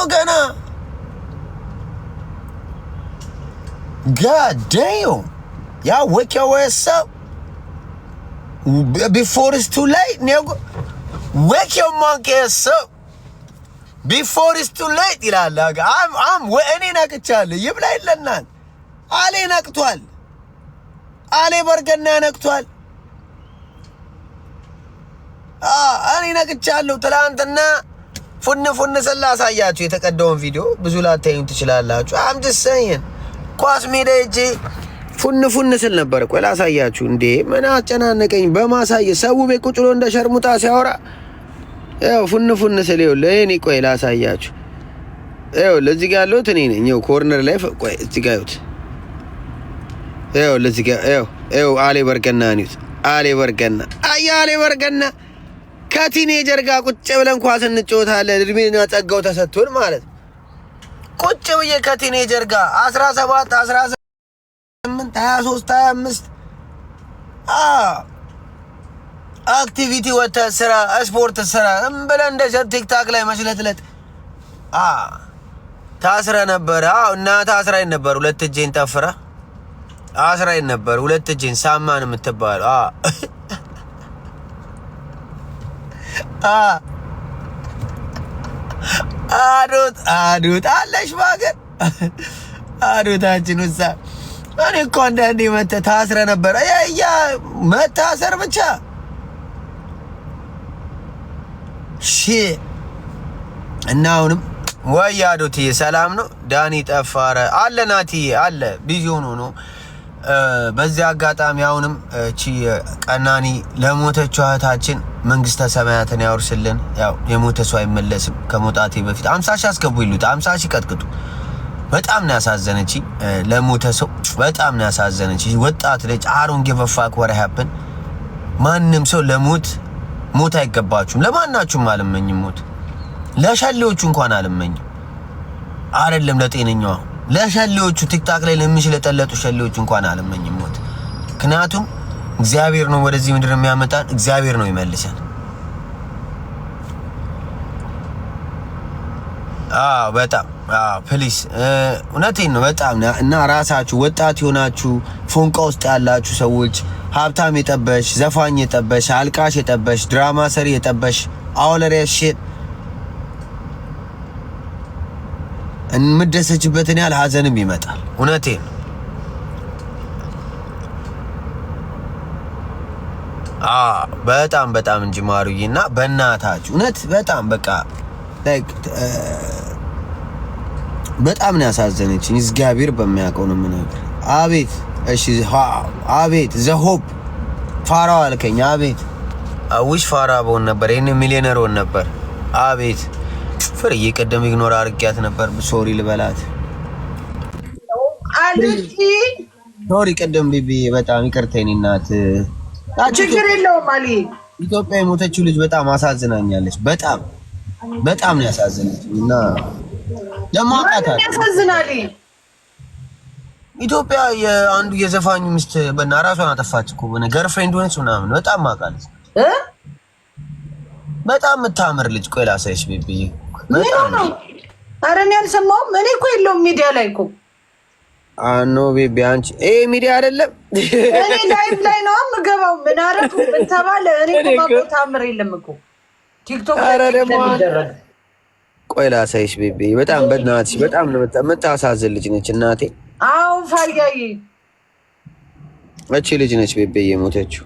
ገና God damn. Y'all wake your ass up before it's too late, nigga. Wake your monkey ass up before it's too late. I'm እኔ ነቅቻለሁ። ይብላ ይለናል። አሌ ነቅቷል። አሌ በርገና ነቅቷል። እኔ ነቅቻለሁ። ትላንትና ፉን ስላሳያችሁ የተቀደውን ቪዲዮ ብዙ ላታዩን ትችላላችሁ። I'm just saying ኳስ ሜዳ ሂጄ ፉን ስል ነበር። ቆይ ላሳያችሁ። እንዴ ምን አጨናነቀኝ በማሳየት ሰው ቤት ቁጭ ብሎ እንደ ሸርሙጣ ሲያወራ ያው ፉን ስል ይኸውልህ እኔ ቆይ ላሳያችሁ። ይኸውልህ እዚህ ጋር ያለሁት እኔ ነኝ። ይኸው ኮርነር ላይ ቆይ እዚህ ጋር ይኸውት ይኸውልህ እዚህ ጋር ይኸው አሌ በርገና ነው። አሌ በርገና ከቲኔጀር ጋር ቁጭ ብለን ኳስ እንጫወታለን። እድሜና ጸጋው ተሰጥቶን ማለት ቁጭ ብዬ ከቲኔጀር ጋር 17 18 23 25 አክቲቪቲ ወተ ስራ ስፖርት ስራ እንበለን እንደ ቲክታክ ላይ መስለትለት ታስረ ነበር። እና ታስራይ ነበር። ሁለት እጄን ጠፍራ አስራይ ነበር። ሁለት እጄን ሳማን የምትባለው አዱት አለሽ ባገር አዱታችን ውሳ እኔ እኮ አንዳንዴ መተህ ታስረ ነበር። ያ መታሰር ብቻ እና አሁንም ወይ አዱትዬ ሰላም ነው። ዳኒ ጠፋረ አለ ናቲዬ አለ ቢዚ ሆኖ ነው። በዚህ አጋጣሚ አሁንም እቺ ቀናኒ ለሞተችው እህታችን መንግስተ ሰማያትን ያወርስልን። ያው የሞተ ሰው አይመለስም። ከሞታቴ በፊት 50 ሺህ አስገቡ ይሉት 50 ሺህ ቀጥቅጡ። በጣም ነው ያሳዘነች። ለሞተ ሰው በጣም ነው ያሳዘነች። ወጣት ልጅ አሮን ገፈፋክ ወረ ሀፕን ማንንም ሰው ሞት አይገባችሁም። ለማናችሁም አልመኝም ሞት። ለሸሌዎቹ እንኳን አልመኝም አይደለም ለጤነኛው ለሸሌዎቹ ቲክታክ ላይ ለሚሽለጠለጡ ሸሌዎቹ እንኳን አልመኝም ሞት። ምክንያቱም እግዚአብሔር ነው ወደዚህ ምድር የሚያመጣን፣ እግዚአብሔር ነው ይመልሰን። በጣም ፕሊስ እውነቴን ነው በጣም እና ራሳችሁ ወጣት ሆናችሁ ፎንቃ ውስጥ ያላችሁ ሰዎች ሀብታም የጠበሽ ዘፋኝ የጠበሽ አልቃሽ የጠበሽ ድራማ ሰሪ የጠበሽ አውለሪያሽ እንምደሰችበትን ያህል ሀዘንም ይመጣል። እውነቴን ነው። በጣም እንጂ ማሩዬና በእናታችሁ እውነት በጣም በቃ ላይክ በጣም ነው ያሳዘነችኝ። እግዚአብሔር በሚያውቀው ነው የምነግርህ። አቤት እሺ አቤት ዘሆፕ ፋራው አልከኝ። አቤት አውሽ ፋራ በሆን ነበር ይሄን ሚሊዮነር ሆን ነበር። አቤት ፍርዬ ቀደም ኢግኖር አርጊያት ነበር። ሶሪ ልበላት አልቲ ሶሪ ቀደም ቢቢ በጣም ይቅርታኝ እናት። ችግር የለውም አሊ። ኢትዮጵያ የሞተችው ልጅ በጣም አሳዝናኛለች። በጣም ነው ያሳዝነችኝ እና ለማውቃታል ያሳዝናል። ኢትዮጵያ የአንዱ የዘፋኙ ሚስት ራሷን አጠፋች እኮ ገርፍሬንድ ሆነች ምናምን በጣም ማውቃለች። በጣም የምታምር ልጅ። ቆይ ላሳይሽ ቢቢዬ በጣም ነው። ኧረ እኔ አልሰማሁም። እኔ እኮ የለውም ሚዲያ ላይ እኮ አኖ ቤቢ አንቺ ሚዲያ አይደለም እኔ ላይቭ ላይ ነው የምገባው። ምን አረኩ ምን ተባለ? እኔ እኮ ታምር የለም እኮ ቲክቶክ ላይ እንደሚደረግ። ቆይ ላሳይሽ ቤቢ በጣም በእናትሽ በጣም ነው የምታሳዝን ልጅ ነች እናቴ። አዎ ፋያዬ እቺ ልጅ ነች ቤቢ የሞተችው።